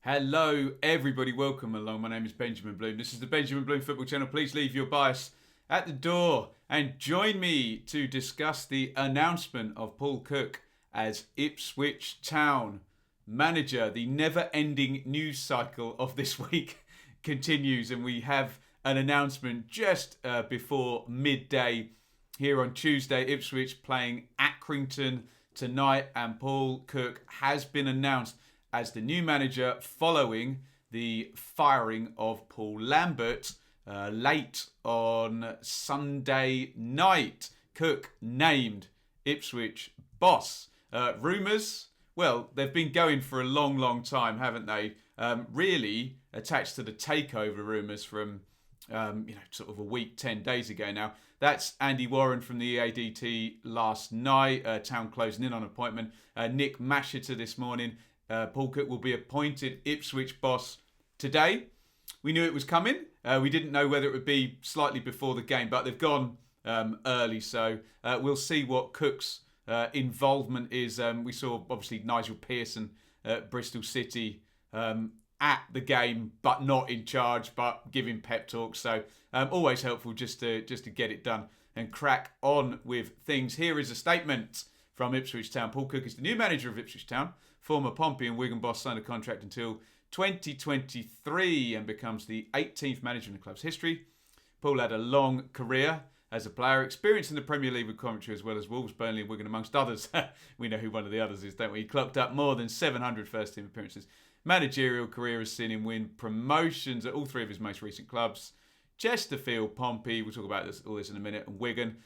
Hello, everybody. Welcome along. My name is Benjamin Bloom. This is the Benjamin Bloom Football Channel. Please leave your bias at the door and join me to discuss the announcement of Paul Cook as Ipswich Town manager. The never-ending news cycle of this week continues, and we have an announcement just before midday here on Tuesday. Ipswich playing Accrington tonight, and Paul Cook has been announced as the new manager following the firing of Paul Lambert late on Sunday night. Cook named Ipswich boss. Rumours, well, they've been going for a long, long time, haven't they? Really attached to the takeover rumours from, sort of a week, 10 days ago now. That's Andy Warren from the EADT last night. Town closing in on appointment. Nick Masheter this morning. Paul Cook will be appointed Ipswich boss today. We knew it was coming. We didn't know whether it would be slightly before the game, but they've gone early. So we'll see what Cook's involvement is. We saw, obviously, Nigel Pearson at Bristol City at the game, but not in charge, but giving pep talks. So always helpful just to get it done and crack on with things. Here is a statement from Ipswich Town. Paul Cook is the new manager of Ipswich Town. Former Pompey and Wigan boss signed a contract until 2023 and becomes the 18th manager in the club's history. Paul had a long career as a player, experience in the Premier League with Coventry as well as Wolves, Burnley and Wigan amongst others. We know who one of the others is, don't we? He clocked up more than 700 first-team appearances. Managerial career has seen him win promotions at all three of his most recent clubs. Chesterfield, Pompey, we'll talk about all this in a minute, and Wigan.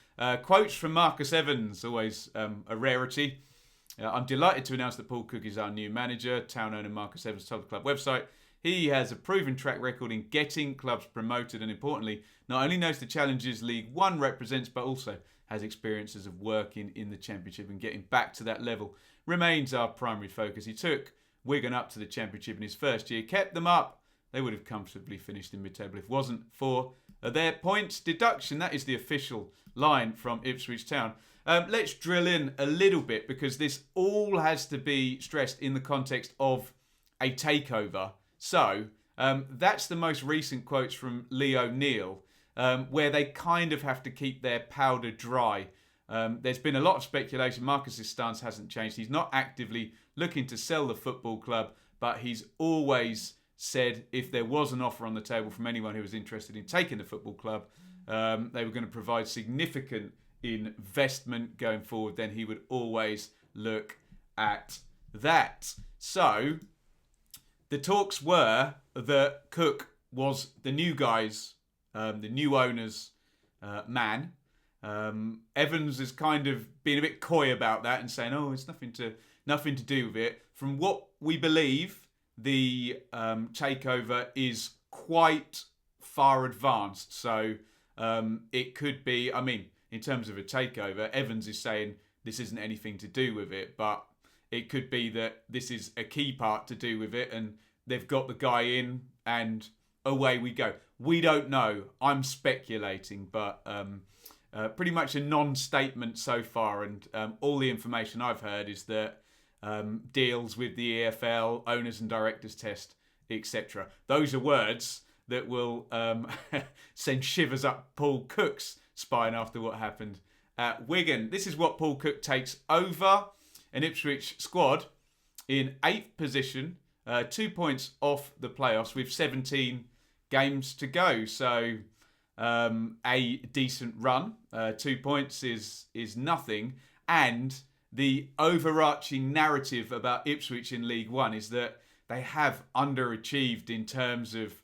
Quotes from Marcus Evans, always a rarity. I'm delighted to announce that Paul Cook is our new manager. Town owner Marcus Evans told the club website he has a proven track record in getting clubs promoted and, importantly, not only knows the challenges League One represents, but also has experiences of working in the Championship and getting back to that level remains our primary focus. He took Wigan up to the Championship in his first year, kept them up. They would have comfortably finished in mid-table if it wasn't for their points deduction. That is the official line from Ipswich Town. Let's drill in a little bit because this all has to be stressed in the context of a takeover. So that's the most recent quotes from Lee O'Neill, where they kind of have to keep their powder dry. There's been a lot of speculation. Marcus's stance hasn't changed. He's not actively looking to sell the football club, but he's always said if there was an offer on the table from anyone who was interested in taking the football club, they were going to provide significant investment going forward, then he would always look at that. So the talks were that Cook was the new guys, the new owners' man. Evans has kind of been a bit coy about that and saying, "Oh, it's nothing to do with it." From what we believe, the takeover is quite far advanced. So it could be, in terms of a takeover, Evans is saying this isn't anything to do with it, but it could be that this is a key part to do with it and they've got the guy in and away we go. We don't know. I'm speculating, but pretty much a non-statement so far, and all the information I've heard is that deals with the EFL, owners and directors test, etc. Those are words that will send shivers up Paul Cook's spine after what happened at Wigan. This is what Paul Cook takes over. An Ipswich squad in 8th position, 2 points off the playoffs with 17 games to go. So a decent run. 2 points is nothing. And the overarching narrative about Ipswich in League One is that they have underachieved in terms of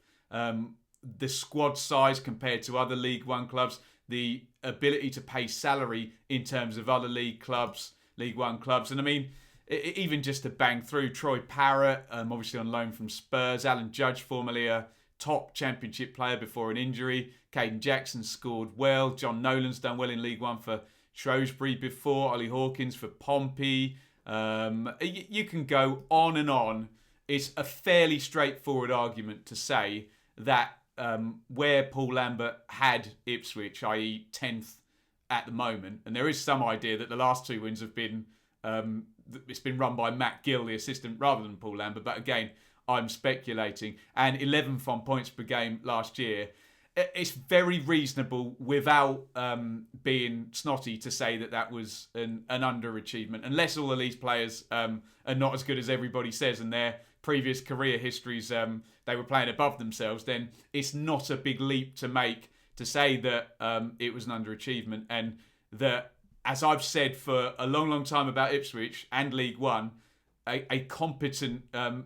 the squad size compared to other League One clubs, the ability to pay salary in terms of other League One clubs. And even just to bang through, Troy Parrott, obviously on loan from Spurs, Alan Judge, formerly a top Championship player before an injury, Caden Jackson scored well, John Nolan's done well in League One for Shrewsbury before, Ollie Hawkins for Pompey. You can go on and on. It's a fairly straightforward argument to say that where Paul Lambert had Ipswich, i.e. 10th at the moment, and there is some idea that the last 2 wins have been, it's been run by Matt Gill, the assistant, rather than Paul Lambert, but again, I'm speculating, and 11th on points per game last year. It's very reasonable without being snotty to say that was an underachievement, unless all of these players are not as good as everybody says and their previous career histories they were playing above themselves. Then it's not a big leap to make to say that it was an underachievement, and that, as I've said for a long time about Ipswich and League One, a competent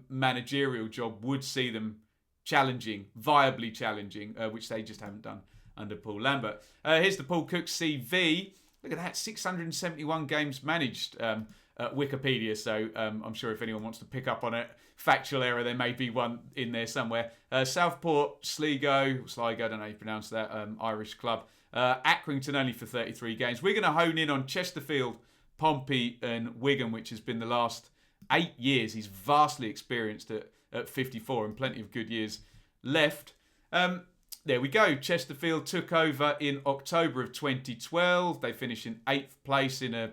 managerial job would see them challenging, viably challenging, which they just haven't done under Paul Lambert. Here's the Paul Cook CV. Look at that, 671 games managed at Wikipedia. So I'm sure if anyone wants to pick up on a factual error, there may be one in there somewhere. Southport, Sligo, I don't know how you pronounce that, Irish club. Accrington only for 33 games. We're going to hone in on Chesterfield, Pompey and Wigan, which has been the last 8 years. He's vastly experienced at 54 and plenty of good years left. There we go. Chesterfield took over in October of 2012. They finish in 8th place in a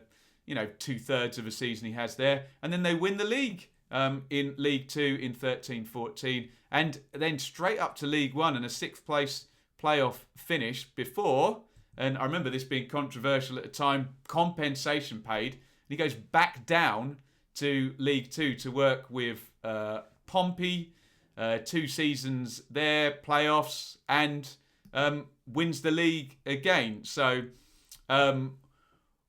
2/3 of a season he has there. And then they win the league in League 2 in 13-14. And then straight up to League 1 and a 6th place playoff finish before, and I remember this being controversial at the time, compensation paid. And he goes back down to League 2 to work with Pompey, 2 seasons there, playoffs, and wins the league again. So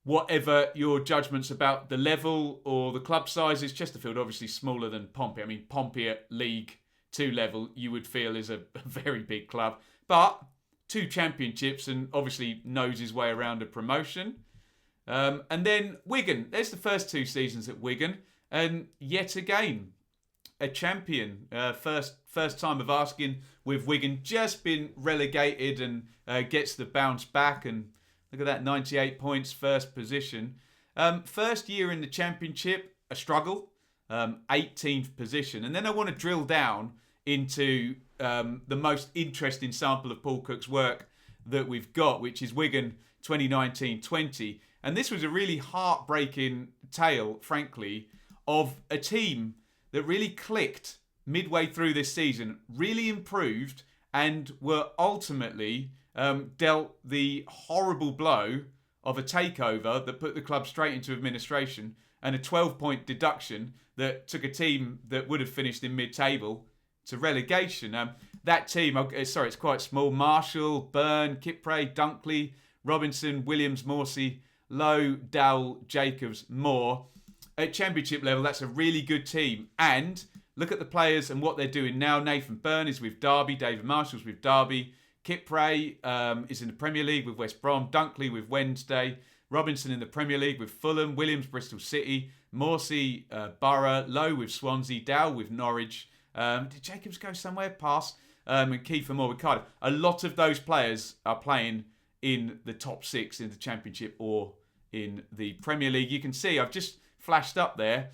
whatever your judgments about the level or the club sizes, Chesterfield obviously smaller than Pompey. I mean, Pompey at League 2 level you would feel is a very big club. But 2 championships and obviously knows his way around a promotion. And then Wigan. There's the first 2 seasons at Wigan. And yet again, a champion. First time of asking with Wigan. Just been relegated and gets the bounce back. And look at that, 98 points, first position. First year in the championship, a struggle. 18th position. And then I want to drill down into the most interesting sample of Paul Cook's work that we've got, which is Wigan 2019-20. And this was a really heartbreaking tale, frankly, of a team that really clicked midway through this season, really improved, and were ultimately dealt the horrible blow of a takeover that put the club straight into administration and a 12-point deduction that took a team that would have finished in mid-table to relegation. That team, it's quite small. Marshall, Byrne, Kipre, Dunkley, Robinson, Williams, Morsey, Lowe, Dowell, Jacobs, Moore. At championship level, that's a really good team. And look at the players and what they're doing now. Nathan Byrne is with Derby. David Marshall's with Derby. Kipre is in the Premier League with West Brom. Dunkley with Wednesday. Robinson in the Premier League with Fulham. Williams, Bristol City. Morsey, Borough. Lowe with Swansea. Dowell with Norwich. Did Jacobs go somewhere? Pass. And Kiefer Moore with Cardiff. A lot of those players are playing in the top 6 in the Championship or in the Premier League. You can see I've just flashed up there.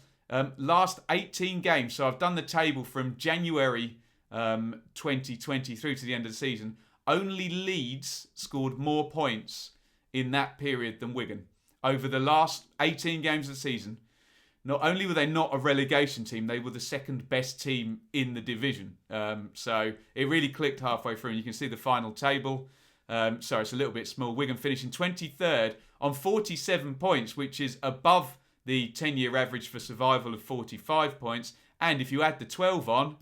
Last 18 games. So I've done the table from January 2020 through to the end of the season. Only Leeds scored more points in that period than Wigan. Over the last 18 games of the season, not only were they not a relegation team, they were the second best team in the division. So it really clicked halfway through. And you can see the final table. So it's a little bit small. Wigan finishing 23rd on 47 points, which is above the 10-year average for survival of 45 points. And if you add the 12 on,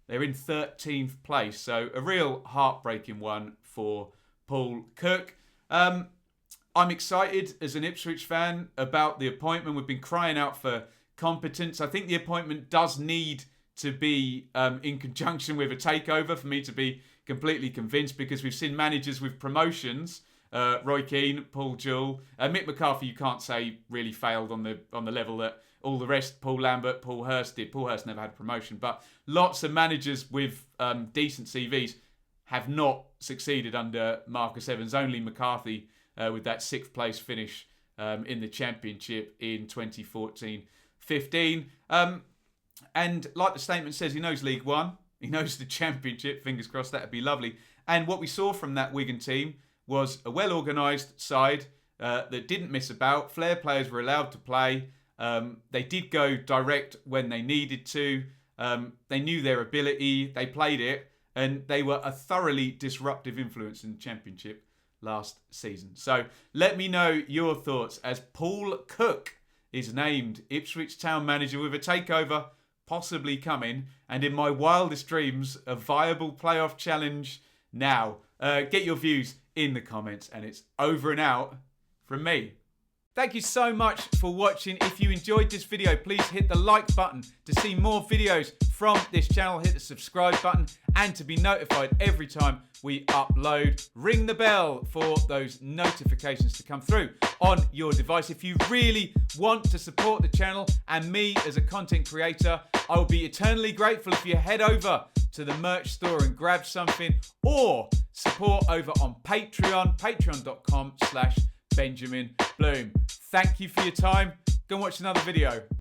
they're in 13th place. So a real heartbreaking one for Paul Cook. I'm excited as an Ipswich fan about the appointment. We've been crying out for competence. I think the appointment does need to be in conjunction with a takeover for me to be completely convinced, because we've seen managers with promotions, Roy Keane, Paul Jewell, Mick McCarthy, you can't say really failed on the level that all the rest, Paul Lambert, Paul Hurst did. Paul Hurst never had a promotion, but lots of managers with decent CVs have not succeeded under Marcus Evans. Only McCarthy with that 6th place finish in the Championship in 2014-15. And like the statement says, he knows League One. He knows the Championship. Fingers crossed, that'd be lovely. And what we saw from that Wigan team was a well-organised side that didn't miss about. Flair players were allowed to play. They did go direct when they needed to. They knew their ability, they played it, and they were a thoroughly disruptive influence in the Championship last season. So let me know your thoughts as Paul Cook is named Ipswich Town manager with a takeover possibly coming, and in my wildest dreams, a viable playoff challenge now. Get your views in the comments, and it's over and out from me. Thank you so much for watching. If you enjoyed this video, please hit the like button to see more videos from this channel. Hit the subscribe button and to be notified every time we upload. Ring the bell for those notifications to come through on your device. If you really want to support the channel and me as a content creator, I will be eternally grateful if you head over to the merch store and grab something, or support over on Patreon, patreon.com/Benjamin Bloom. Thank you for your time. Go and watch another video.